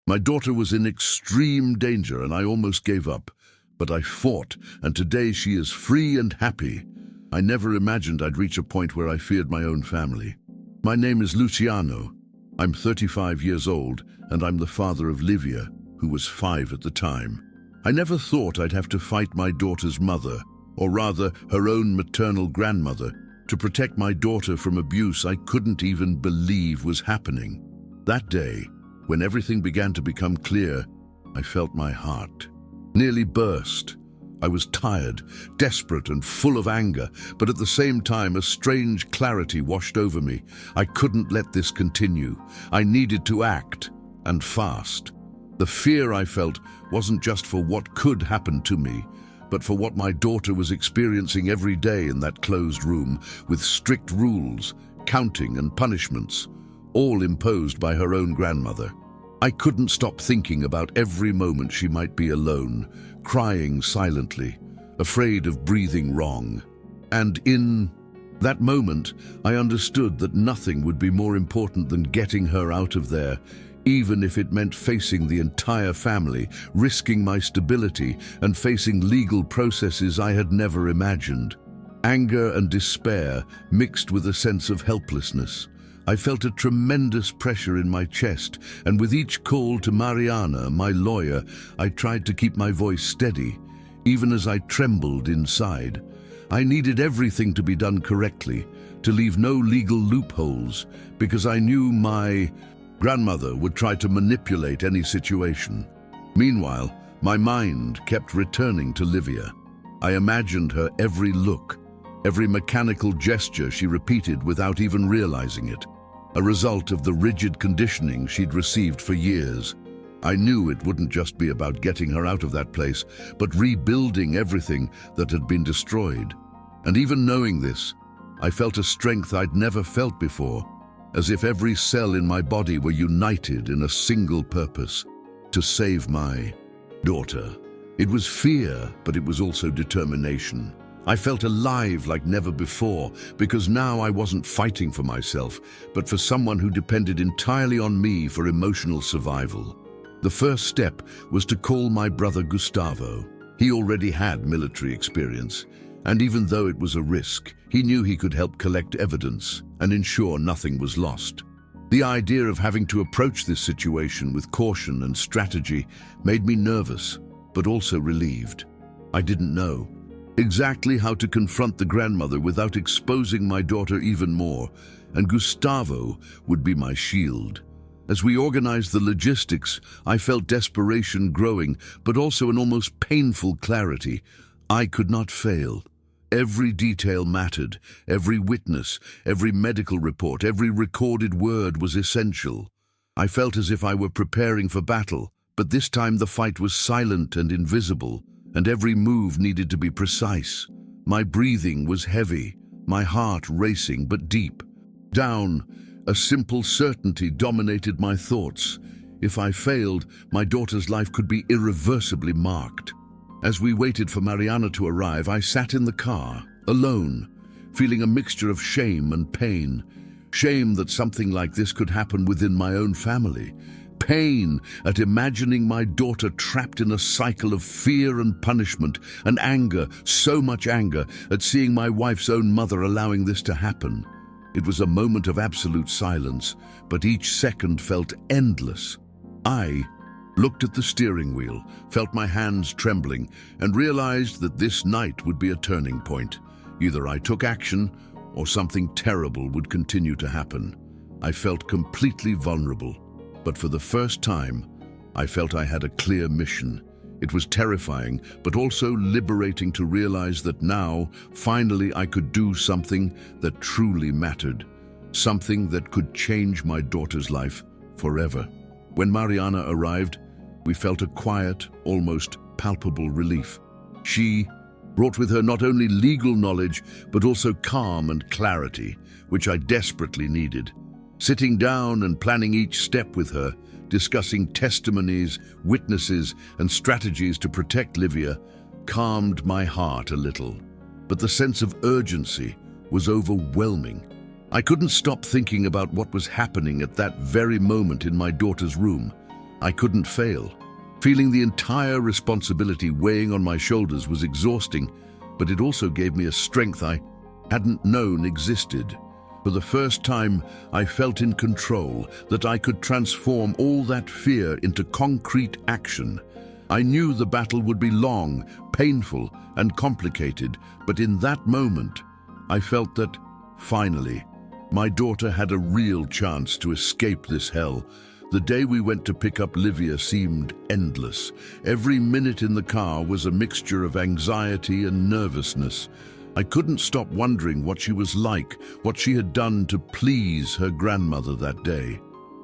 My daughter was in extreme danger and I almost gave up. But I fought, and today she is free and happy. I never imagined I'd reach a point where I feared my own family. My name is Luciano. I'm 35 years old, and I'm the father of Livia, who was 5 at the time. I never thought I'd have to fight my daughter's mother, or rather her own maternal grandmother, to protect my daughter from abuse I couldn't even believe was happening. That day, when everything began to become clear, I felt my heart nearly burst. I was tired, desperate, and full of anger, but at the same time a strange clarity washed over me. I couldn't let this continue. I needed to act, and fast. The fear I felt wasn't just for what could happen to me, but for what my daughter was experiencing every day in that closed room, with strict rules, counting and punishments, all imposed by her own grandmother. I couldn't stop thinking about every moment she might be alone, crying silently, afraid of breathing wrong. And in that moment, I understood that nothing would be more important than getting her out of there, even if it meant facing the entire family, risking my stability, and facing legal processes I had never imagined. Anger and despair mixed with a sense of helplessness. I felt a tremendous pressure in my chest, and with each call to Mariana, my lawyer, I tried to keep my voice steady, even as I trembled inside. I needed everything to be done correctly, to leave no legal loopholes, because I knew my grandmother would try to manipulate any situation. Meanwhile, my mind kept returning to Livia. I imagined her every look, every mechanical gesture she repeated without even realizing it, a result of the rigid conditioning she'd received for years. I knew it wouldn't just be about getting her out of that place, but rebuilding everything that had been destroyed. And even knowing this, I felt a strength I'd never felt before, as if every cell in my body were united in a single purpose: to save my daughter. It was fear, but it was also determination. I felt alive like never before, because now I wasn't fighting for myself, but for someone who depended entirely on me for emotional survival. The first step was to call my brother Gustavo. He already had military experience, and even though it was a risk, he knew he could help collect evidence and ensure nothing was lost. The idea of having to approach this situation with caution and strategy made me nervous, but also relieved. I didn't know exactly how to confront the grandmother without exposing my daughter even more, and Gustavo would be my shield. As we organized the logistics, I felt desperation growing, but also an almost painful clarity. I could not fail. Every detail mattered, every witness, every medical report, every recorded word was essential. I felt as if I were preparing for battle, but this time the fight was silent and invisible, and every move needed to be precise. My breathing was heavy, my heart racing but deep. Down, a simple certainty dominated my thoughts. If I failed, my daughter's life could be irreversibly marked. As we waited for Mariana to arrive, I sat in the car, alone, feeling a mixture of shame and pain. Shame that something like this could happen within my own family. Pain at imagining my daughter trapped in a cycle of fear and punishment, and anger, so much anger, at seeing my wife's own mother allowing this to happen. It was a moment of absolute silence, but each second felt endless. I looked at the steering wheel, felt my hands trembling, and realized that this night would be a turning point. Either I took action, or something terrible would continue to happen. I felt completely vulnerable. But for the first time, I felt I had a clear mission. It was terrifying, but also liberating to realize that now, finally, I could do something that truly mattered. Something that could change my daughter's life forever. When Mariana arrived, we felt a quiet, almost palpable relief. She brought with her not only legal knowledge, but also calm and clarity, which I desperately needed. Sitting down and planning each step with her, discussing testimonies, witnesses, and strategies to protect Livia, calmed my heart a little. But the sense of urgency was overwhelming. I couldn't stop thinking about what was happening at that very moment in my daughter's room. I couldn't fail. Feeling the entire responsibility weighing on my shoulders was exhausting, but it also gave me a strength I hadn't known existed. For the first time, I felt in control, that I could transform all that fear into concrete action. I knew the battle would be long, painful, and complicated, but in that moment, I felt that, finally, my daughter had a real chance to escape this hell. The day we went to pick up Livia seemed endless. Every minute in the car was a mixture of anxiety and nervousness. I couldn't stop wondering what she was like, what she had done to please her grandmother that day.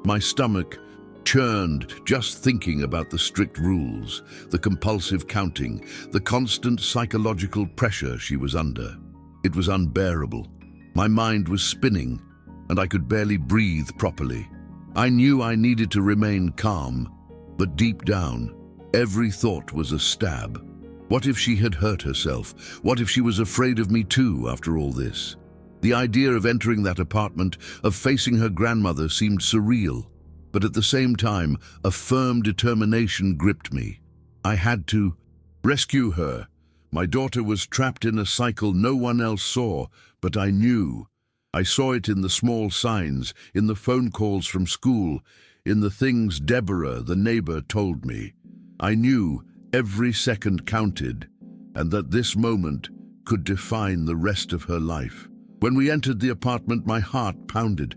My stomach churned just thinking about the strict rules, the compulsive counting, the constant psychological pressure she was under. It was unbearable. My mind was spinning, and I could barely breathe properly. I knew I needed to remain calm, but deep down, every thought was a stab. What if she had hurt herself? What if she was afraid of me too after all this? The idea of entering that apartment, of facing her grandmother, seemed surreal, but at the same time, a firm determination gripped me. I had to rescue her. My daughter was trapped in a cycle no one else saw, but I knew. I saw it in the small signs, in the phone calls from school, in the things Deborah, the neighbor, told me. I knew every second counted, and that this moment could define the rest of her life. When we entered the apartment, my heart pounded.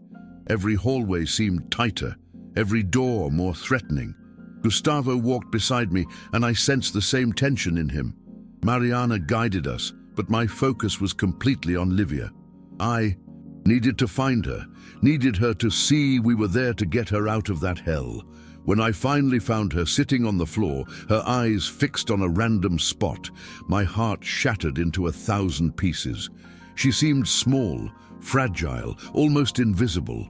Every hallway seemed tighter, every door more threatening. Gustavo walked beside me, and I sensed the same tension in him. Mariana guided us, but my focus was completely on Livia. I needed to find her, needed her to see we were there to get her out of that hell. When I finally found her sitting on the floor, her eyes fixed on a random spot, my heart shattered into 1,000 pieces. She seemed small, fragile, almost invisible.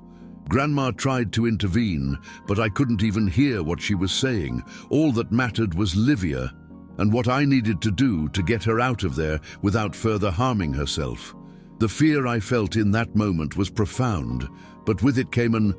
Grandma tried to intervene, but I couldn't even hear what she was saying. All that mattered was Livia, and what I needed to do to get her out of there without further harming herself. The fear I felt in that moment was profound, but with it came an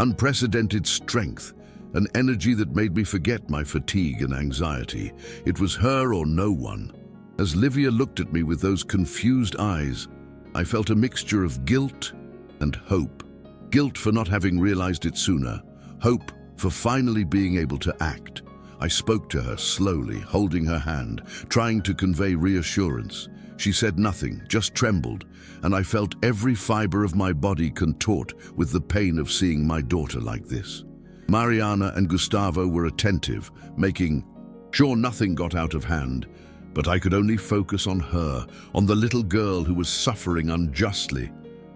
unprecedented strength, an energy that made me forget my fatigue and anxiety. It was her or no one. As Livia looked at me with those confused eyes, I felt a mixture of guilt and hope. Guilt for not having realized it sooner, hope for finally being able to act. I spoke to her slowly, holding her hand, trying to convey reassurance. She said nothing, just trembled, and I felt every fiber of my body contort with the pain of seeing my daughter like this. Mariana and Gustavo were attentive, making sure nothing got out of hand, but I could only focus on her, on the little girl who was suffering unjustly.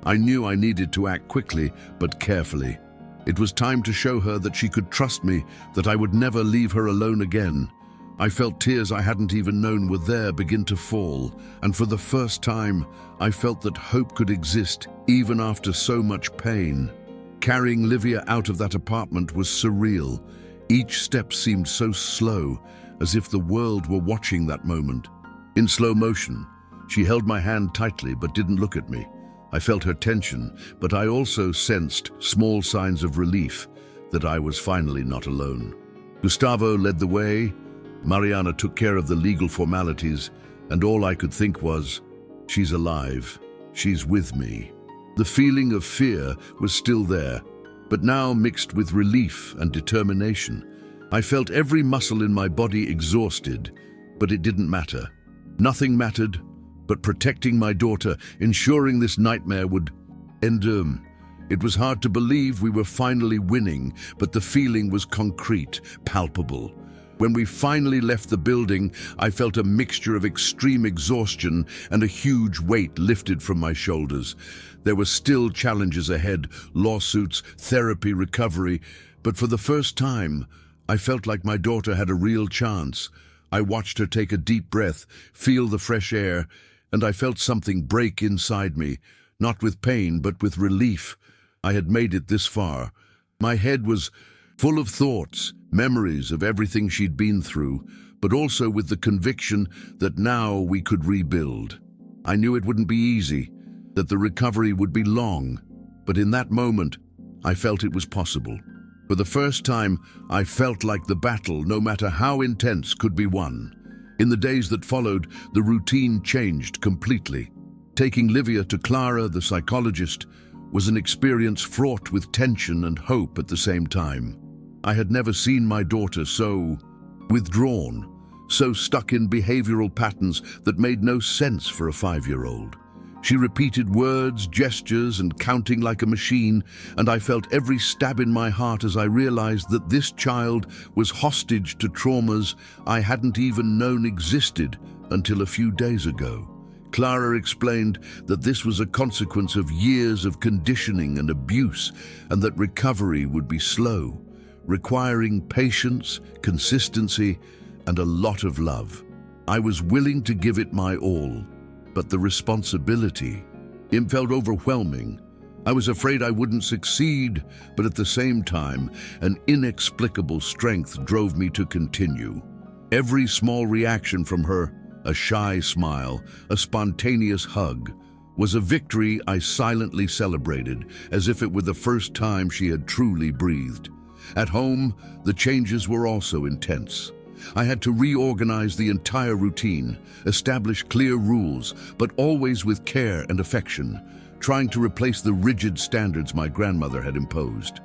I knew I needed to act quickly, but carefully. It was time to show her that she could trust me, that I would never leave her alone again. I felt tears I hadn't even known were there begin to fall, and for the first time, I felt that hope could exist even after so much pain. Carrying Livia out of that apartment was surreal. Each step seemed so slow, as if the world were watching that moment. In slow motion, she held my hand tightly but didn't look at me. I felt her tension, but I also sensed small signs of relief that I was finally not alone. Gustavo led the way. Mariana took care of the legal formalities, and all I could think was, she's alive, she's with me. The feeling of fear was still there, but now mixed with relief and determination. I felt every muscle in my body exhausted, but it didn't matter. Nothing mattered but protecting my daughter, ensuring this nightmare would end. It was hard to believe we were finally winning, but the feeling was concrete, palpable. When we finally left the building, I felt a mixture of extreme exhaustion and a huge weight lifted from my shoulders. There were still challenges ahead, lawsuits, therapy, recovery, but for the first time, I felt like my daughter had a real chance. I watched her take a deep breath, feel the fresh air, and I felt something break inside me, not with pain, but with relief. I had made it this far. My head was full of thoughts, memories of everything she'd been through, but also with the conviction that now we could rebuild. I knew it wouldn't be easy, that the recovery would be long, but in that moment, I felt it was possible. For the first time, I felt like the battle, no matter how intense, could be won. In the days that followed, the routine changed completely. Taking Livia to Clara, the psychologist, was an experience fraught with tension and hope at the same time. I had never seen my daughter so withdrawn, so stuck in behavioral patterns that made no sense for a 5-year-old. She repeated words, gestures, and counting like a machine, and I felt every stab in my heart as I realized that this child was hostage to traumas I hadn't even known existed until a few days ago. Clara explained that this was a consequence of years of conditioning and abuse, and that recovery would be slow, requiring patience, consistency, and a lot of love. I was willing to give it my all, but the responsibility, it felt overwhelming. I was afraid I wouldn't succeed, but at the same time, an inexplicable strength drove me to continue. Every small reaction from her, a shy smile, a spontaneous hug, was a victory I silently celebrated, as if it were the first time she had truly breathed. At home, the changes were also intense. I had to reorganize the entire routine, establish clear rules, but always with care and affection, trying to replace the rigid standards my grandmother had imposed.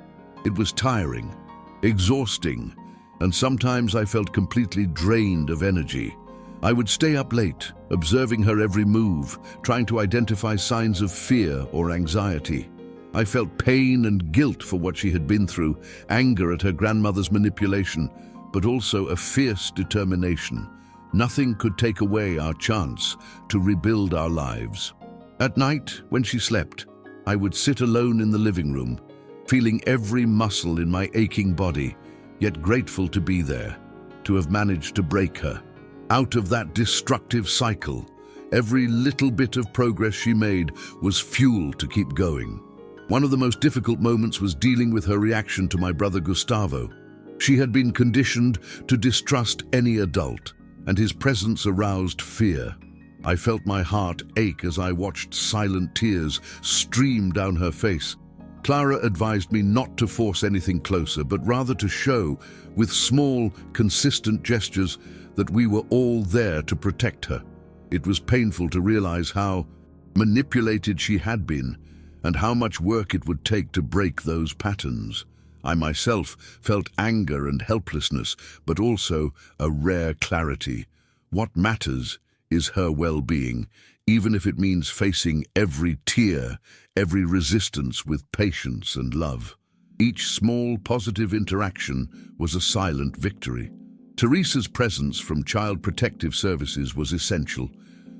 It was tiring, exhausting, and sometimes I felt completely drained of energy. I would stay up late, observing her every move, trying to identify signs of fear or anxiety. I felt pain and guilt for what she had been through, anger at her grandmother's manipulation, but also a fierce determination. Nothing could take away our chance to rebuild our lives. At night, when she slept, I would sit alone in the living room, feeling every muscle in my aching body, yet grateful to be there, to have managed to break her. Out of that destructive cycle, every little bit of progress she made was fuel to keep going. One of the most difficult moments was dealing with her reaction to my brother Gustavo. She had been conditioned to distrust any adult, and his presence aroused fear. I felt my heart ache as I watched silent tears stream down her face. Clara advised me not to force anything closer, but rather to show, with small, consistent gestures, that we were all there to protect her. It was painful to realize how manipulated she had been, and how much work it would take to break those patterns. I myself felt anger and helplessness, but also a rare clarity. What matters is her well-being, even if it means facing every tear, every resistance with patience and love. Each small positive interaction was a silent victory. Teresa's presence from Child Protective Services was essential.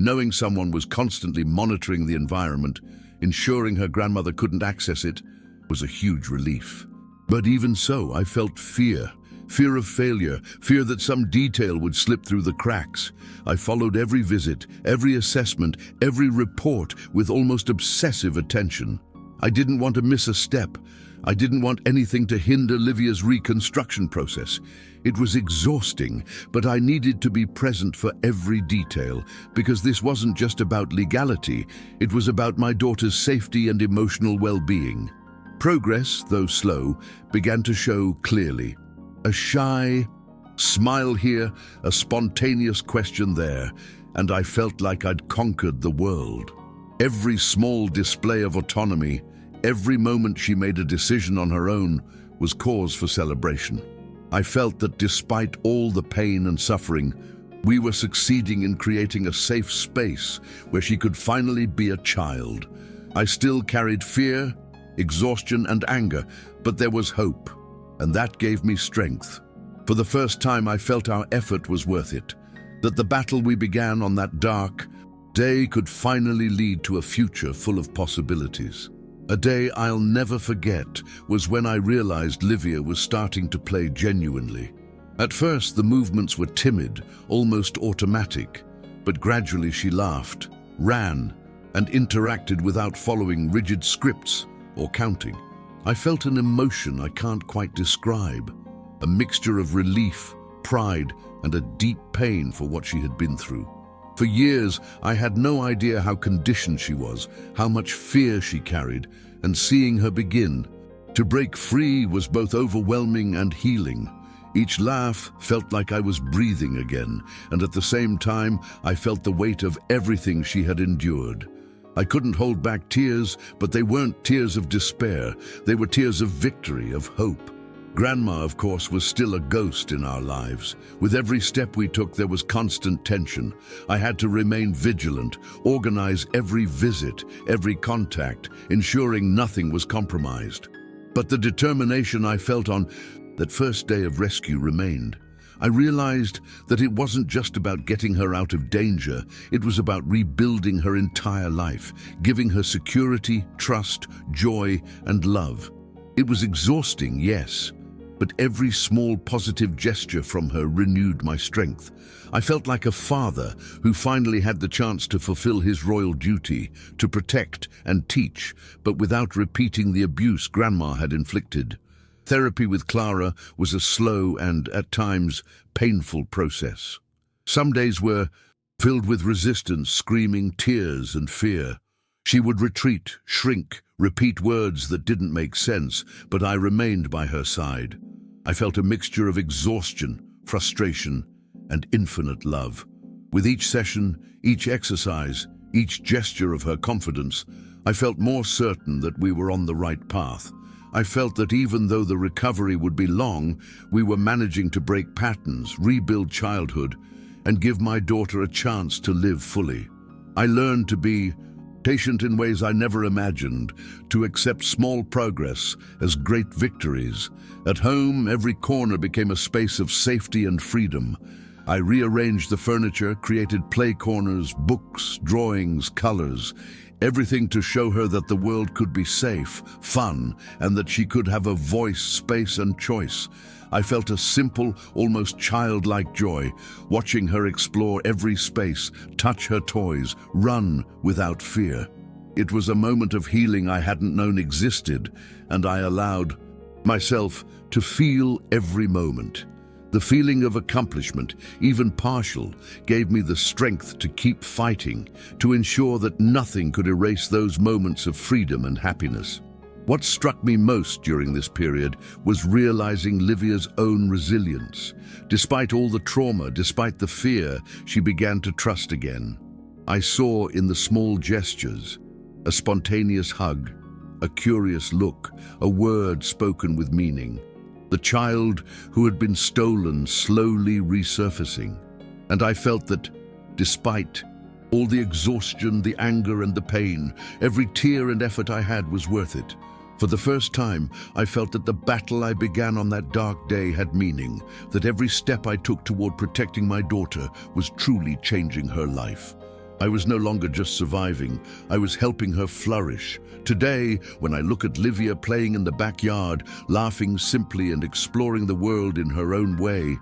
Knowing someone was constantly monitoring the environment, ensuring her grandmother couldn't access it, was a huge relief. But even so, I felt fear of failure, fear that some detail would slip through the cracks. I followed every visit, every assessment, every report with almost obsessive attention. I didn't want to miss a step. I didn't want anything to hinder Livia's reconstruction process. It was exhausting, but I needed to be present for every detail, because this wasn't just about legality, it was about my daughter's safety and emotional well-being. Progress, though slow, began to show clearly. A shy smile here, a spontaneous question there, and I felt like I'd conquered the world. Every small display of autonomy, every moment she made a decision on her own, was cause for celebration. I felt that despite all the pain and suffering, we were succeeding in creating a safe space where she could finally be a child. I still carried fear, exhaustion, and anger, but there was hope, and that gave me strength. For the first time, I felt our effort was worth it, that the battle we began on that dark day could finally lead to a future full of possibilities. A day I'll never forget was when I realized Livia was starting to play genuinely. At first, the movements were timid, almost automatic, but gradually she laughed, ran, and interacted without following rigid scripts or counting. I felt an emotion I can't quite describe, a mixture of relief, pride, and a deep pain for what she had been through. For years, I had no idea how conditioned she was, how much fear she carried, and seeing her begin, To break free was both overwhelming and healing. Each laugh felt like I was breathing again, and at the same time, I felt the weight of everything she had endured. I couldn't hold back tears, but they weren't tears of despair. They were tears of victory, of hope. Grandma, of course, was still a ghost in our lives. With every step we took, there was constant tension. I had to remain vigilant, organize every visit, every contact, ensuring nothing was compromised. But the determination I felt on that first day of rescue remained. I realized that it wasn't just about getting her out of danger, it was about rebuilding her entire life, giving her security, trust, joy, and love. It was exhausting, yes, but every small positive gesture from her renewed my strength. I felt like a father who finally had the chance to fulfill his royal duty, to protect and teach, but without repeating the abuse Grandma had inflicted. Therapy with Clara was a slow and, at times, painful process. Some days were filled with resistance, screaming, tears, and fear. She would retreat, shrink, repeat words that didn't make sense, but I remained by her side. I felt a mixture of exhaustion, frustration, and infinite love. With each session, each exercise, each gesture of her confidence, I felt more certain that we were on the right path. I felt that even though the recovery would be long, we were managing to break patterns, rebuild childhood, and give my daughter a chance to live fully. I learned to be patient in ways I never imagined, to accept small progress as great victories. At home, every corner became a space of safety and freedom. I rearranged the furniture, created play corners, books, drawings, colors, everything to show her that the world could be safe, fun, and that she could have a voice, space, and choice. I felt a simple, almost childlike joy, watching her explore every space, touch her toys, run without fear. It was a moment of healing I hadn't known existed, and I allowed myself to feel every moment. The feeling of accomplishment, even partial, gave me the strength to keep fighting, to ensure that nothing could erase those moments of freedom and happiness. What struck me most during this period was realizing Livia's own resilience. Despite all the trauma, despite the fear, she began to trust again. I saw in the small gestures, a spontaneous hug, a curious look, a word spoken with meaning. The child who had been stolen slowly resurfacing. And I felt that, despite all the exhaustion, the anger and the pain, every tear and effort I had was worth it. For the first time, I felt that the battle I began on that dark day had meaning, that every step I took toward protecting my daughter was truly changing her life. I was no longer just surviving, I was helping her flourish. Today, when I look at Livia playing in the backyard, laughing simply and exploring the world in her own way,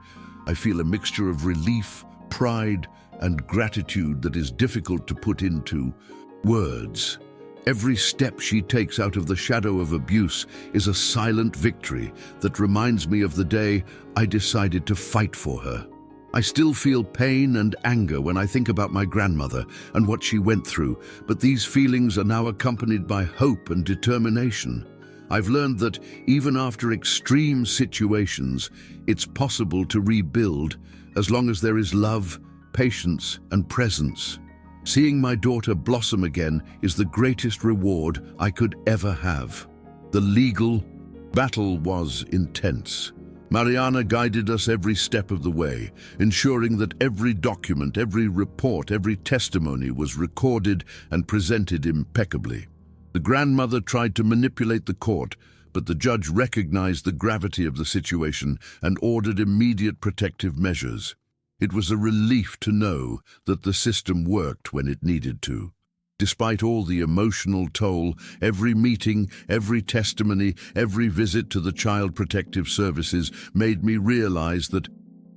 I feel a mixture of relief, pride, and gratitude that is difficult to put into words. Every step she takes out of the shadow of abuse is a silent victory that reminds me of the day I decided to fight for her. I still feel pain and anger when I think about my grandmother and what she went through, but these feelings are now accompanied by hope and determination. I've learned that even after extreme situations, it's possible to rebuild as long as there is love, patience, and presence. Seeing my daughter blossom again is the greatest reward I could ever have. The legal battle was intense. Mariana guided us every step of the way, ensuring that every document, every report, every testimony was recorded and presented impeccably. The grandmother tried to manipulate the court, but the judge recognized the gravity of the situation and ordered immediate protective measures. It was a relief to know that the system worked when it needed to. Despite all the emotional toll, every meeting, every testimony, every visit to the Child Protective Services made me realize that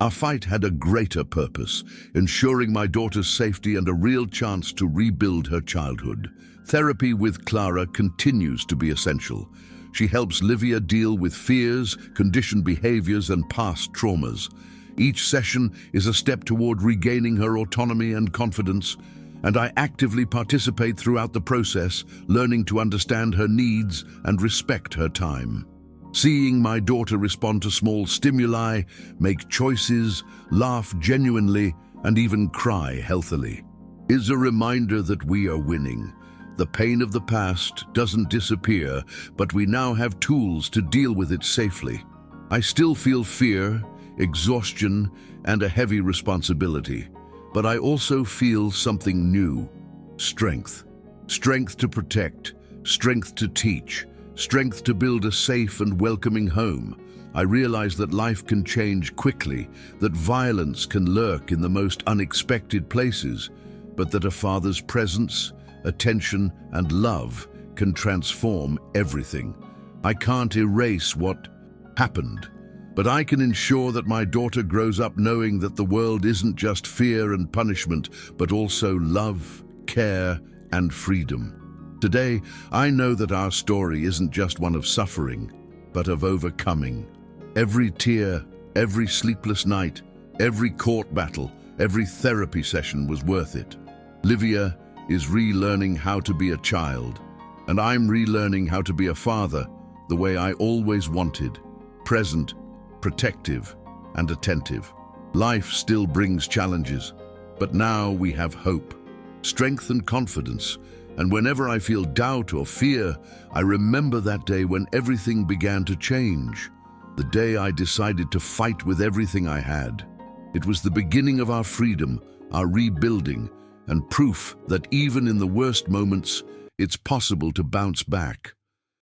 our fight had a greater purpose, ensuring my daughter's safety and a real chance to rebuild her childhood. Therapy with Clara continues to be essential. She helps Livia deal with fears, conditioned behaviors, and past traumas. Each session is a step toward regaining her autonomy and confidence, and I actively participate throughout the process, learning to understand her needs and respect her time. Seeing my daughter respond to small stimuli, make choices, laugh genuinely, and even cry healthily is a reminder that we are winning. The pain of the past doesn't disappear, but we now have tools to deal with it safely. I still feel fear, exhaustion, and a heavy responsibility, but I also feel something new: strength. Strength to protect, strength to teach, strength to build a safe and welcoming home. I realize that life can change quickly, that violence can lurk in the most unexpected places, but that a father's presence, attention, and love can transform everything. I can't erase what happened, but I can ensure that my daughter grows up knowing that the world isn't just fear and punishment, but also love, care, and freedom. Today, I know that our story isn't just one of suffering, but of overcoming. Every tear, every sleepless night, every court battle, every therapy session was worth it. Livia is relearning how to be a child, and I'm relearning how to be a father the way I always wanted: present, protective, and attentive. Life still brings challenges, but now we have hope, strength, and confidence. And whenever I feel doubt or fear, I remember that day when everything began to change. The day I decided to fight with everything I had. It was the beginning of our freedom, our rebuilding, and proof that even in the worst moments, it's possible to bounce back.